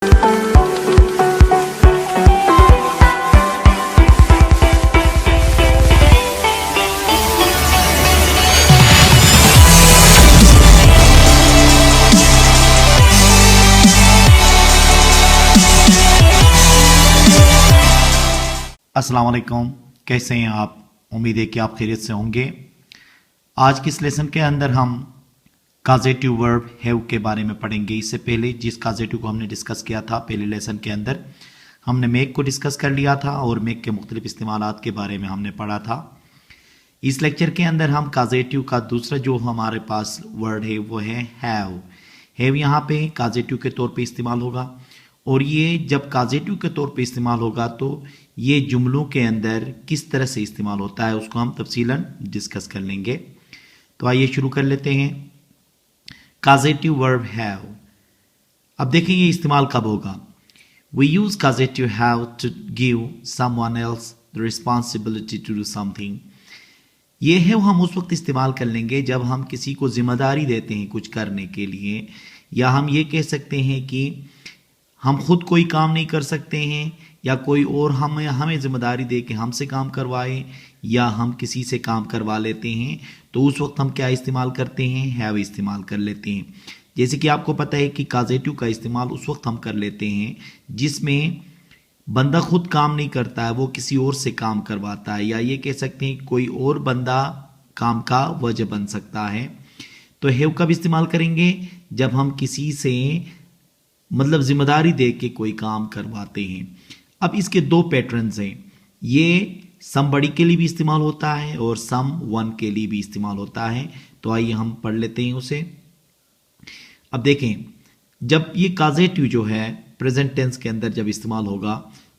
अस्सलाम वालेकुम, कैसे हैं आप? उम्मीद है कि आप खैरियत से होंगे। आज के इस लेसन के अंदर हम काजेटिव वर्ब हैव के बारे में पढ़ेंगे। इससे पहले जिस काजेटिव को हमने डिस्कस किया था पहले लेसन के अंदर, हमने मेक को डिस्कस कर लिया था और मेक के मुख्तलिफ इस्तेमालात के बारे में हमने पढ़ा था। इस लेक्चर के अंदर हम काजेटिव का दूसरा जो हमारे पास वर्ड है वो है हैव। हैव यहाँ पे काजेटिव के तौर पे इस्तेमाल होगा और ये जब काजेटिव के तौर पे इस्तेमाल होगा तो ये जुमलों के अंदर किस तरह से इस्तेमाल होता है उसको हम तफसीलन डिस्कस कर लेंगे। तो आइए शुरू कर लेते हैं। काजेटिव वर्ब हैव, अब देखें ये इस्तेमाल कब होगा। We use causative have to give someone else the responsibility to do something. ये है हम उस वक्त इस्तेमाल कर लेंगे जब हम किसी को जिम्मेदारी देते हैं कुछ करने के लिए, या हम ये कह सकते हैं कि हम खुद कोई काम नहीं कर सकते हैं या कोई और हमें जिम्मेदारी दे के हमसे काम करवाए या हम किसी से काम करवा लेते हैं, तो उस वक्त हम क्या इस्तेमाल करते हैं, हैव इस्तेमाल कर लेते हैं। जैसे कि आपको पता है कि काजेटिव का इस्तेमाल उस वक्त हम कर लेते हैं जिसमें बंदा खुद काम नहीं करता है, वो किसी और से काम करवाता है, या ये कह सकते हैं कोई और बंदा काम का वजह बन सकता है। तो हैव कब इस्तेमाल करेंगे, जब हम किसी से मतलब जिम्मेदारी दे के कोई काम करवाते हैं। अब इसके दो पैटर्न्स हैं, ये समबडी के लिए भी इस्तेमाल होता है और सम वन के लिए भी इस्तेमाल होता है। तो आइए हम पढ़ लेते हैं उसे। अब देखें, जब ये काजेटिव जो है प्रेजेंट टेंस के अंदर जब इस्तेमाल होगा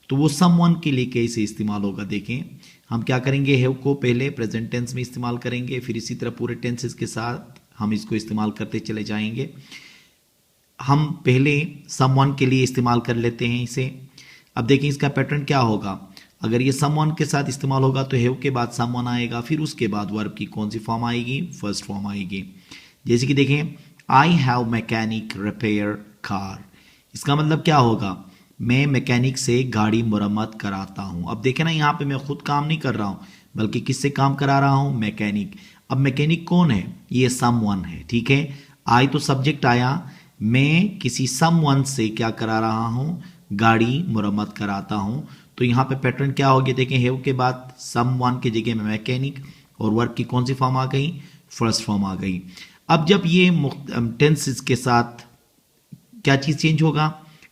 तो वो सम वन के लिए कैसे इस्तेमाल होगा। देखें हम क्या करेंगे, हैव को पहले प्रेजेंट टेंस में इस्तेमाल करेंगे, फिर इसी तरह पूरे टेंसेस के साथ हम इसको इस्तेमाल करते चले जाएंगे। हम पहले समवन के लिए इस्तेमाल कर लेते हैं इसे। अब देखिए इसका पैटर्न क्या होगा। अगर ये समवन के साथ इस्तेमाल होगा तो हैव के बाद समवन आएगा, फिर उसके बाद वर्ब की कौन सी फॉर्म आएगी, फर्स्ट फॉर्म आएगी। जैसे कि देखें, I have mechanic repair car. इसका मतलब क्या होगा, मैं मैकेनिक से गाड़ी मुरम्मत कराता हूं। अब देखें ना, यहाँ पे मैं खुद काम नहीं कर रहा हूं बल्कि किससे काम करा रहा हूं, मैकेनिक। अब मैकेनिक कौन है, ये समवन है, ठीक है। आई तो सब्जेक्ट आया, मैं किसी समवन से क्या करा रहा हूं, गाड़ी मुरम्मत कराता हूं। तो यहाँ पे पैटर्न क्या हो गया, देखें हैव के बाद समवन की जगह में मैकेनिक और वर्ब की कौन सी फॉर्म आ गई, फर्स्ट फॉर्म आ गई। अब जब ये टेंसेस के साथ क्या चीज चेंज होगा,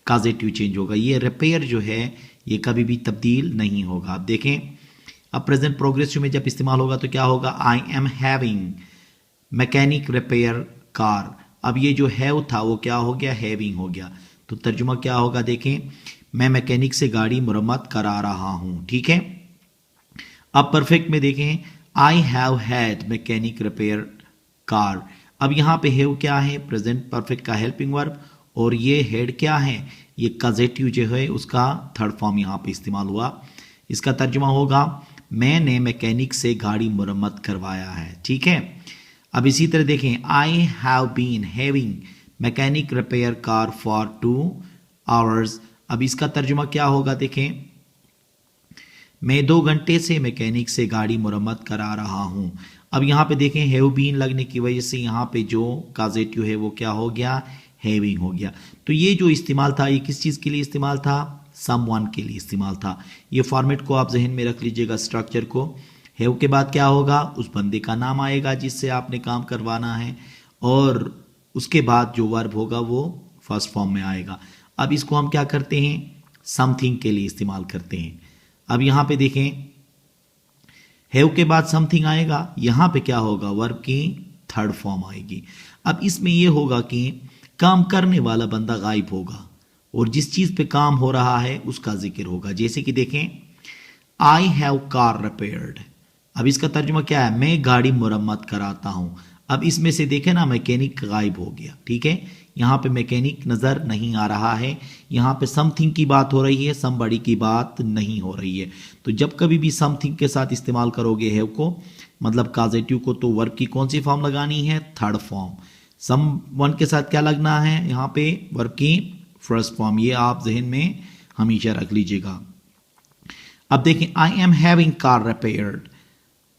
काजेटिव चेंज होगा। ये रिपेयर जो है ये कभी भी तब्दील नहीं होगा। अब देखें, अब प्रेजेंट प्रोग्रेसिव में जब इस्तेमाल होगा तो क्या होगा, I am having mechanic repair car. अब ये जो हैव था वो क्या हो गया, हैविंग हो गया। तो तर्जुमा क्या होगा, देखें, मैं मैकेनिक से गाड़ी मुरम्मत करा रहा हूं, ठीक है। अब परफेक्ट में देखें, I have had mechanic repair car. अब यहां पे हैव क्या है, प्रेजेंट परफेक्ट का हेल्पिंग वर्ब, और ये हैड क्या है, ये काजेटिव जो है उसका थर्ड फॉर्म यहां पे इस्तेमाल हुआ। इसका तर्जुमा होगा, मैंने मैकेनिक से गाड़ी मुरम्मत करवाया है, ठीक है। अब इसी तरह देखें, I have been having mechanic repair car for 2 hours। अब इसका तर्जुमा क्या होगा, देखें, मैं 2 घंटे से मैकेनिक से गाड़ी मुरम्मत करा रहा हूं। अब यहां पे देखें, हैव बीन लगने की वजह से यहां पे जो काजेटिव है वो क्या हो गया, हैविंग हो गया। तो ये जो इस्तेमाल था ये किस चीज के लिए इस्तेमाल था, समवन के लिए इस्तेमाल था। ये फॉर्मेट को आप जहन में रख लीजिएगा, स्ट्रक्चर को। हैव के बाद क्या होगा, उस बंदे का नाम आएगा जिससे आपने काम करवाना है, और उसके बाद जो वर्ब होगा वो फर्स्ट फॉर्म में आएगा। अब इसको हम क्या करते हैं, समथिंग के लिए इस्तेमाल करते हैं। अब यहां पे देखें, हैव के बाद समथिंग आएगा, यहां पे क्या होगा, वर्ब की थर्ड फॉर्म आएगी। अब इसमें यह होगा कि काम करने वाला बंदा गायब होगा और जिस चीज पे काम हो रहा है उसका जिक्र होगा। जैसे कि देखें, आई हैव कार रिपेयर्ड। अब इसका तर्जुमा क्या है, मैं गाड़ी मुरम्मत कराता हूं। अब इसमें से देखें ना, मैकेनिक गायब हो गया, ठीक है। यहां पे मैकेनिक नजर नहीं आ रहा है, यहां पे समथिंग की बात हो रही है, समबडी की बात नहीं हो रही है। तो जब कभी भी समथिंग के साथ इस्तेमाल करोगे हैव को, मतलब काजेटिव को, तो वर्ब की कौन सी फॉर्म लगानी है, थर्ड फॉर्म। समवन के साथ क्या लगना है, यहाँ पे वर्ब की फर्स्ट फॉर्म, ये आप जहन में हमेशा रख लीजिएगा। अब देखें, I am having car repaired,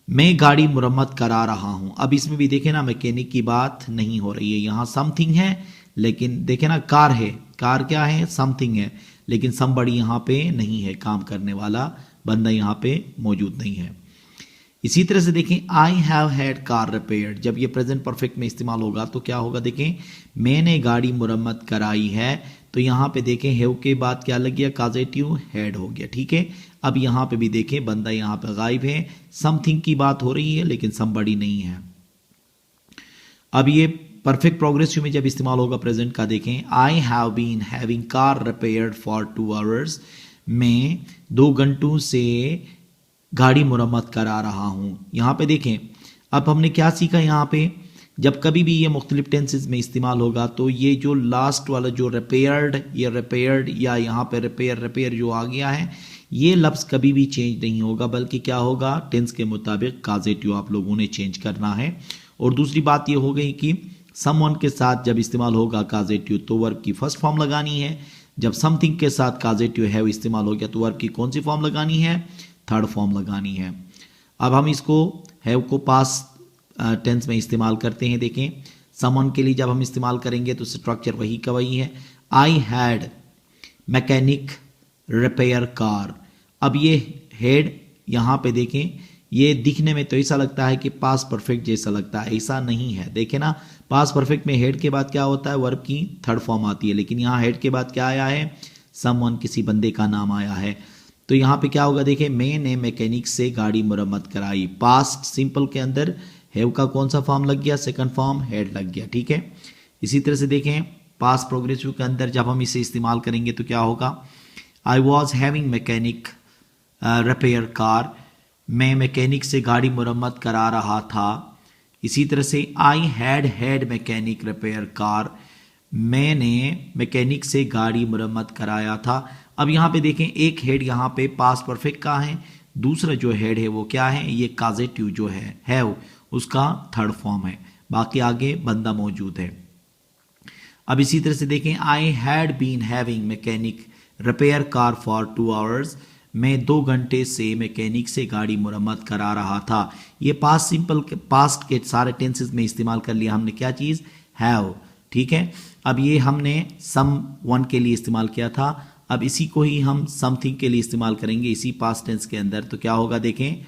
मैं गाड़ी मुरम्मत करा रहा हूं। अब इसमें भी देखें ना, मैकेनिक की बात नहीं हो रही है, यहां समथिंग है, लेकिन देखें ना कार है, कार क्या है, समथिंग है, लेकिन समबड़ी यहां पे नहीं है, काम करने वाला बंदा यहां पे मौजूद नहीं है। इसी तरह से देखें, I have had car repaired, जब ये प्रेजेंट परफेक्ट में इस्तेमाल होगा तो क्या होगा, देखें मैंने गाड़ी मुरम्मत कराई है, तो यहां पे देखें हैव के बाद क्या लग गया, काजेटिव हैड हो गया। ठीक है, अब यहां पे भी देखें बंदा यहां पे गायब है, समथिंग की बात हो रही है लेकिन समबड़ी नहीं है। अब ये परफेक्ट प्रोग्रेसिव में जब इस्तेमाल होगा प्रेजेंट का, देखें I have been having car repaired for 2 hours, मैं 2 घंटों से गाड़ी मुरम्मत करा रहा हूं। यहां पे देखें, अब हमने क्या सीखा, यहां पे जब कभी भी ये मुख्तलिफ टेंसेज में इस्तेमाल होगा तो ये जो लास्ट वाला जो रिपेयर्ड, ये रिपेयर्ड या यहाँ पे रिपेयर जो आ गया है, ये लफ्ज़ कभी भी चेंज नहीं होगा, बल्कि क्या होगा, टेंस के मुताबिक काजेटिव आप लोगों ने चेंज करना है। और दूसरी बात ये हो गई कि समवन के साथ जब इस्तेमाल होगा काजेटिव तो वर्ब की फर्स्ट फॉर्म लगानी है, जब समथिंग के साथ काजेटिव हैव इस्तेमाल हो गया तो वर्ब की कौन सी फॉर्म लगानी है, थर्ड फॉर्म लगानी है। अब हम इसको हैव को पास्ट टेंस में इस्तेमाल करते हैं। देखें, समवन के लिए जब हम इस्तेमाल करेंगे तो स्ट्रक्चर वही का वही है, I had mechanic repair car. अब ये हेड यहां पे देखें, ये दिखने में तो ऐसा लगता है कि पास्ट परफेक्ट जैसा लगता है, ऐसा नहीं है। देखें ना, पास्ट परफेक्ट में हेड के बाद क्या होता है, वर्ब की थर्ड फॉर्म आती है, लेकिन यहाँ हेड के बाद क्या आया है, समवन, किसी बंदे का नाम आया है। तो यहाँ पे क्या होगा, देखें मैंने मैकेनिक से गाड़ी मुरम्मत कराई, पास्ट सिंपल के अंदर हैव का कौन सा फॉर्म लग गया, सेकंड फॉर्म हेड लग गया। ठीक है, इसी तरह से देखें पास्ट प्रोग्रेसिव के अंदर जब हम इसे इस्तेमाल करेंगे तो क्या होगा, I was having mechanic repair car, मैं मैकेनिक से गाड़ी मुरम्मत करा रहा था। इसी तरह से I had mechanic repair car, मैंने मैकेनिक से गाड़ी मुरम्मत कराया था। अब यहाँ पे देखें, एक हेड यहाँ पे पास्ट परफेक्ट का है, दूसरा जो हेड है वो क्या है, ये काजेटिव जो है हैव, उसका थर्ड फॉर्म है, बाकी आगे बंदा मौजूद है। अब इसी तरह से देखें, I had been having mechanic repair car for 2 hours, मैं 2 घंटे से मैकेनिक से गाड़ी मुरम्मत करा रहा था। ये पास्ट सिंपल के पास्ट के सारे टेंसेस में इस्तेमाल कर लिया हमने, क्या चीज़, हैव। ठीक है, अब ये हमने सम वन के लिए इस्तेमाल किया था, अब इसी को ही हम समथिंग के लिए इस्तेमाल करेंगे इसी पास्ट टेंस के अंदर। तो क्या होगा, देखें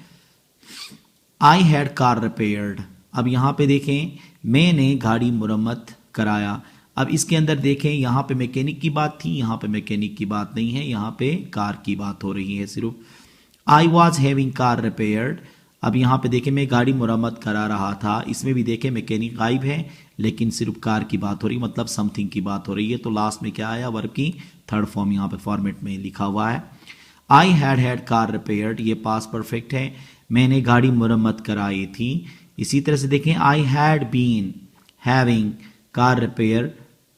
आई हैड कार रिपेयर्ड, अब यहाँ पे देखें मैंने गाड़ी मुरम्मत कराया। अब इसके अंदर देखें, यहाँ पे मैकेनिक की बात थी, यहाँ पे मैकेनिक की बात नहीं है, यहाँ पे कार की बात हो रही है सिर्फ। I was having car repaired, अब यहाँ पे देखें मैं गाड़ी मुरम्मत करा रहा था, इसमें भी देखें मैकेनिक गायब है लेकिन सिर्फ कार की बात हो रही है, मतलब समथिंग की बात हो रही है। तो लास्ट में क्या आया, वर्ब की थर्ड फॉर्म यहाँ पे फॉर्मेट में लिखा हुआ है। आई हैड कार रिपेयर्ड, ये पास्ट परफेक्ट है, मैंने गाड़ी मुरम्मत कराई थी। इसी तरह से देखें, I had been having car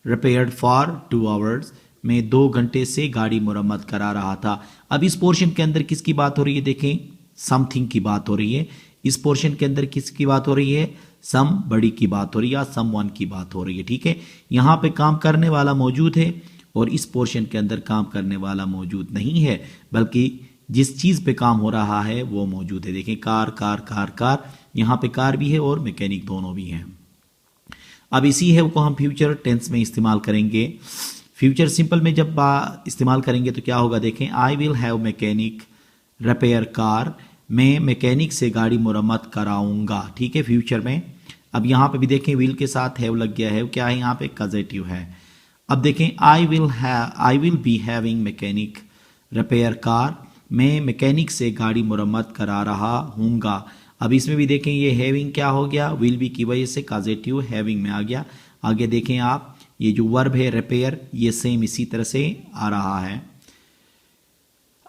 repaired for 2 hours, मैं 2 घंटे से गाड़ी मुरम्मत करा रहा था। अब इस पोर्शन के अंदर किसकी बात हो रही है, देखें समथिंग की बात हो रही है। इस पोर्शन के अंदर किसकी बात हो रही है, सम बड़ी की बात हो रही है या सम वन की बात हो रही है। ठीक है, यहाँ पे काम करने वाला मौजूद है और इस पोर्शन के अंदर काम करने वाला मौजूद नहीं है, बल्कि जिस चीज पे काम हो रहा है वो मौजूद है। देखें कार कार कार कार, यहाँ पे कार भी है और मैकेनिक दोनों भी हैं। अब इसी है को हम फ्यूचर टेंस में इस्तेमाल करेंगे। फ्यूचर सिंपल में जब इस्तेमाल करेंगे तो क्या होगा, देखें I will have mechanic repair car, मैं मैकेनिक से गाड़ी मुरम्मत कराऊंगा। ठीक है, फ्यूचर में। अब यहाँ पे भी देखें विल के साथ हैव लग गया है, क्या है यहाँ पे, कजेटिव है। अब देखें I will be having mechanic repair car, मैं मैकेनिक से गाड़ी मुरम्मत करा रहा हूँगा। अब इसमें भी देखें ये हैविंग क्या हो गया, विल बी की वजह से कॉजेटिव हैविंग में आ गया। आगे देखें आप, ये जो वर्ब है रिपेयर, ये सेम इसी तरह से आ रहा है।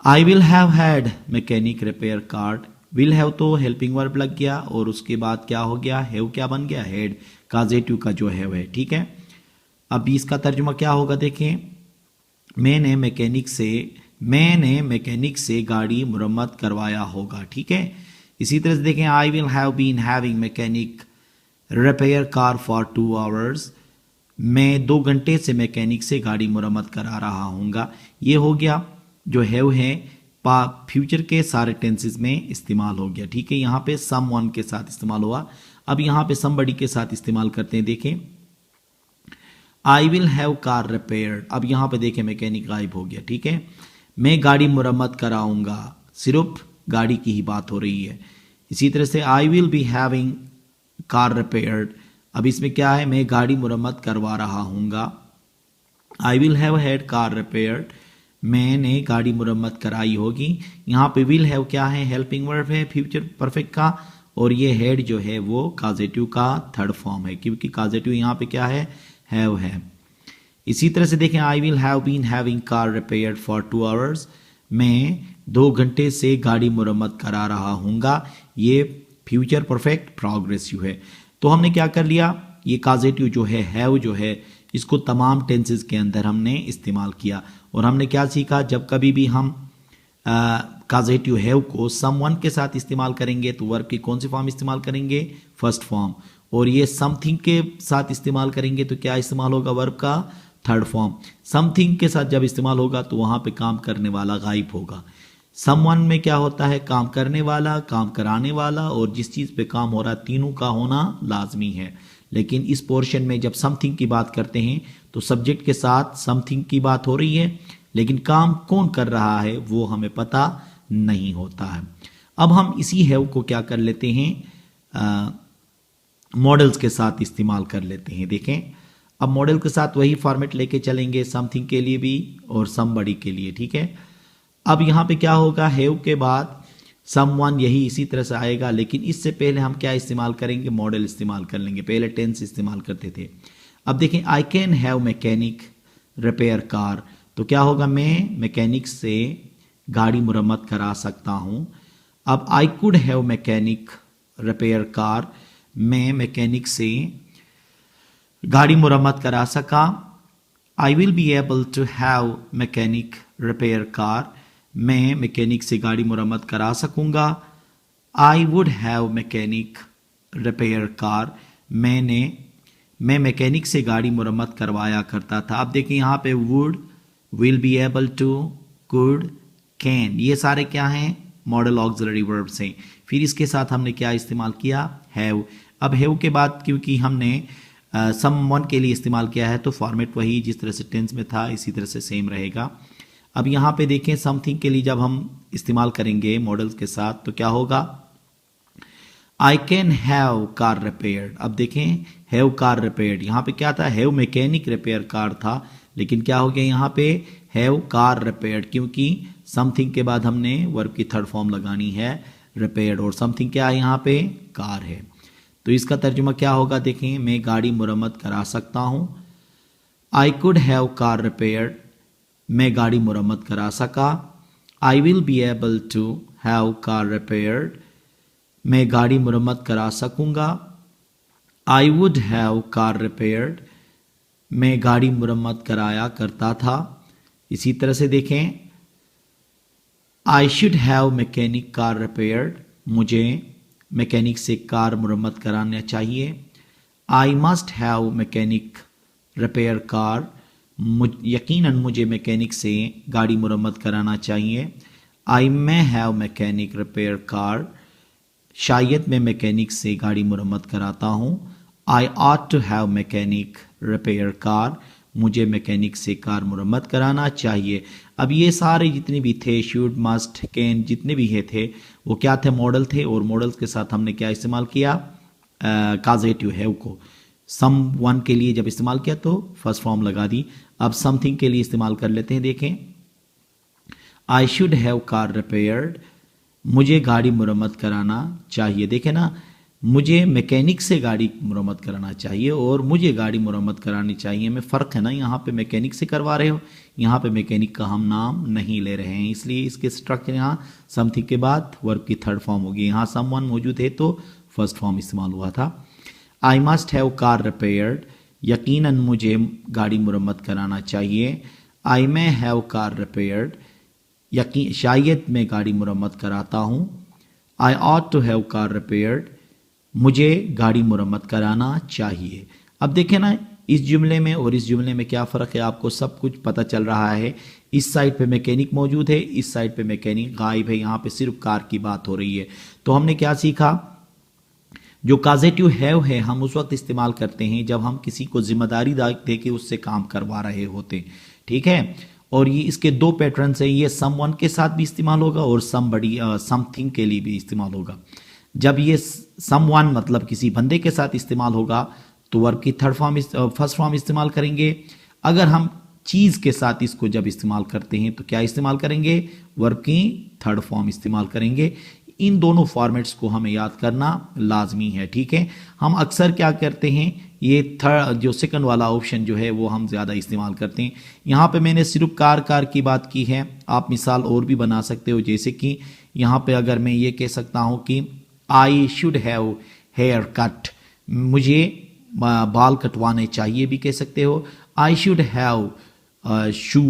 आई will have had mechanic repair car, will have तो हेल्पिंग वर्ब लग गया और उसके बाद क्या हो गया, हैव क्या बन गया, हेड, कॉजेटिव का जो हैव है। ठीक है, अब इसका तर्जुमा क्या होगा, देखें मैंने मैकेनिक से गाड़ी मुरम्मत करवाया होगा। ठीक है, इसी तरह से देखें I will have been having mechanic repair car for 2 hours, मैं 2 घंटे से मैकेनिक से गाड़ी मुरम्मत करा रहा हूँगा। ये हो गया जो हैव है फ्यूचर के सारे टेंसेस में इस्तेमाल हो गया। ठीक है, यहाँ पे समवन के साथ इस्तेमाल हुआ। अब यहाँ पे समबडी के साथ इस्तेमाल करते हैं। देखें, I will have car repaired. अब यहाँ पे देखें मैकेनिक गायब हो गया। ठीक है, मैं गाड़ी मुरम्मत कराऊंगा, सिर्फ गाड़ी की ही बात हो रही है। इसी तरह से I will be having car repaired. अब इसमें क्या है, मैं गाड़ी मुरम्मत करवा रहा हूँगा। I will have had car repaired, मैंने गाड़ी मुरम्मत कराई होगी। यहाँ पे विल हैव क्या है, हेल्पिंग वर्ब है फ्यूचर परफेक्ट का, और ये हैड जो है वो काजेटिव का थर्ड फॉर्म है, क्योंकि काजेटिव यहाँ पे क्या है, हैव है। इसी तरह से देखें, I will have been having car repaired for 2 hours, मैं 2 घंटे से गाड़ी मुरम्मत करा रहा हूँगा। ये फ्यूचर परफेक्ट प्रोग्रेसिव है। तो हमने क्या कर लिया, ये काजेटिव जो है हैव जो है, इसको तमाम टेंसेस के अंदर हमने इस्तेमाल किया। और हमने क्या सीखा, जब कभी भी हम काजेटिव हैव को समवन के साथ इस्तेमाल करेंगे तो वर्ब की कौन सी फॉर्म इस्तेमाल करेंगे, फर्स्ट फॉर्म। और ये समथिंग के साथ इस्तेमाल करेंगे तो क्या इस्तेमाल होगा, वर्ब का थर्ड फॉर्म। समथिंग के साथ जब इस्तेमाल होगा तो वहां पे काम करने वाला गायब होगा। समवन में क्या होता है, काम करने वाला, काम कराने वाला, और जिस चीज पे काम हो रहा है, तीनों का होना लाजमी है। लेकिन इस पोर्शन में जब समथिंग की बात करते हैं तो सब्जेक्ट के साथ समथिंग की बात हो रही है, लेकिन काम कौन कर रहा है वो हमें पता नहीं होता है। अब हम इसी हैव को क्या कर लेते हैं, मॉडल्स के साथ इस्तेमाल कर लेते हैं। देखें, अब मॉडल के साथ वही फॉर्मेट लेके चलेंगे, समथिंग के लिए भी और समबडी के लिए। ठीक है, अब यहाँ पे क्या होगा, हैव के बाद समवन यही इसी तरह से आएगा, लेकिन इससे पहले हम क्या इस्तेमाल करेंगे, मॉडल इस्तेमाल कर लेंगे। पहले टेंस इस्तेमाल करते थे। अब देखें, I can have mechanic repair car, तो क्या होगा, मैं मैकेनिक से गाड़ी मुरम्मत करा सकता हूं। अब I could have mechanic repair car, मैं मैकेनिक से गाड़ी मुरम्मत करा सका। I will be able to have mechanic repair car, मैं मैकेनिक से गाड़ी मुरम्मत करा सकूंगा। I would have mechanic repair car, मैं मैकेनिक से गाड़ी मुरम्मत करवाया करता था। अब देखिए यहाँ पे would, will be able to, could, can, ये सारे क्या हैं, मॉडल ऑक्सिलरी वर्ब्स हैं। फिर इसके साथ हमने क्या इस्तेमाल किया, हैव। अब हैव के बाद क्योंकि हमने समवन के लिए इस्तेमाल किया है तो फॉर्मेट वही जिस तरह से टेंस में था इसी तरह से सेम रहेगा। अब यहाँ पे देखें, समथिंग के लिए जब हम इस्तेमाल करेंगे मॉडल्स के साथ तो क्या होगा, I can have car repaired. अब देखें, हैव कार रिपेयर्ड, यहाँ पे क्या था, हैव मैकेनिक रिपेयर कार था, लेकिन क्या हो गया यहाँ पे, हैव कार रिपेयर्ड, क्योंकि समथिंग के बाद हमने वर्ब की थर्ड फॉर्म लगानी है रिपेयर्ड, और समथिंग क्या है यहाँ पे, कार है। तो इसका तर्जुमा क्या होगा, देखें, मैं गाड़ी मुरम्मत करा सकता हूँ। I could have car repaired, मैं गाड़ी मुरम्मत करा सका। I will be able to have car repaired, मैं गाड़ी मुरम्मत करा सकूंगा। I would have car repaired, मैं गाड़ी मुरम्मत कराया करता था। इसी तरह से देखें, I should have mechanic car repaired, मुझे मैकेनिक से कार मुरम्मत कराना चाहिए। I must have mechanic repair car, यकीनन मुझे मैकेनिक से गाड़ी मुरम्मत कराना चाहिए। I may have mechanic repair car, शायद मैं मैकेनिक से गाड़ी मुरम्मत कराता हूँ। I ought to have mechanic repair car, मुझे मैकेनिक से कार मुरम्मत कराना चाहिए। अब ये सारे जितने भी थे, शुड, मस्ट, कैन, जितने भी है थे वो क्या थे, मॉडल थे, और मॉडल्स के साथ हमने क्या इस्तेमाल किया, काजेटिव हैव को। सम वन के लिए जब इस्तेमाल किया तो फर्स्ट फॉर्म लगा दी। अब समथिंग के लिए इस्तेमाल कर लेते हैं। देखें, I should have car repaired, मुझे गाड़ी मुरम्मत कराना चाहिए। देखें ना, मुझे मैकेनिक से गाड़ी मुरम्मत कराना चाहिए और मुझे गाड़ी मुरम्मत करानी चाहिए में फ़र्क है ना। यहाँ पे मैकेनिक से करवा रहे हो, यहाँ पे मैकेनिक का हम नाम नहीं ले रहे हैं, इसलिए इसके स्ट्रक्चर यहाँ समथिंग के बाद वर्ब की थर्ड फॉर्म होगी। यहाँ समवन मौजूद है तो फर्स्ट फॉर्म इस्तेमाल हुआ था। I must have car repaired, यकीनन मुझे गाड़ी मुरम्मत कराना चाहिए। I may have car repaired, शायद मैं गाड़ी मुरम्मत कराता हूँ। I ought to have car repaired, मुझे गाड़ी मुरम्मत कराना चाहिए। अब देखें ना, इस जुमले में और इस जुमले में क्या फ़र्क है आपको सब कुछ पता चल रहा है। इस साइड पे मैकेनिक मौजूद है, इस साइड पे मैकेनिक गायब है, यहाँ पे सिर्फ कार की बात हो रही है। तो हमने क्या सीखा, जो काजेटिव हैव है हम उस वक्त इस्तेमाल करते हैं जब हम किसी को जिम्मेदारी दे के उससे काम करवा रहे होते, ठीक है। और ये इसके दो पैटर्न है, ये समवन के साथ भी इस्तेमाल होगा और समबडी समथिंग के लिए भी इस्तेमाल होगा। जब ये समवन मतलब किसी बंदे के साथ इस्तेमाल होगा तो वर्ब की फर्स्ट फॉर्म इस्तेमाल करेंगे। अगर हम चीज़ के साथ इसको जब इस्तेमाल करते हैं तो क्या इस्तेमाल करेंगे, वर्ब की थर्ड फॉर्म इस्तेमाल करेंगे। इन दोनों फॉर्मेट्स को हमें याद करना लाजमी है, ठीक है। हम अक्सर क्या करते हैं, ये थर्ड जो सेकंड वाला ऑप्शन जो है वो हम ज़्यादा इस्तेमाल करते हैं। यहाँ पे मैंने सिर्फ कार की बात की है, आप मिसाल और भी बना सकते हो। जैसे कि यहाँ पे अगर मैं ये कह सकता हूँ कि I should have hair cut, मुझे बाल कटवाने चाहिए भी कह सकते हो। I should have shoe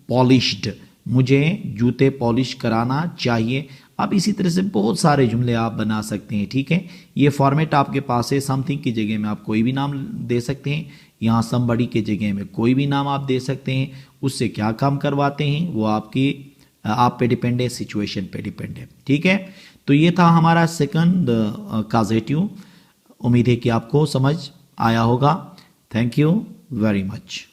polished, मुझे जूते पॉलिश कराना चाहिए। अब इसी तरह से बहुत सारे जुमले आप बना सकते हैं, ठीक है। ये फॉर्मेट आपके पास है। समथिंग की जगह में आप कोई भी नाम दे सकते हैं, यहाँ समबडी के जगह में कोई भी नाम आप दे सकते हैं। उससे क्या काम करवाते हैं वो आप पे डिपेंड है, सिचुएशन पे डिपेंड है, ठीक है। तो ये था हमारा सेकंड काजेटिव। उम्मीद है कि आपको समझ आया होगा। Thank you very much.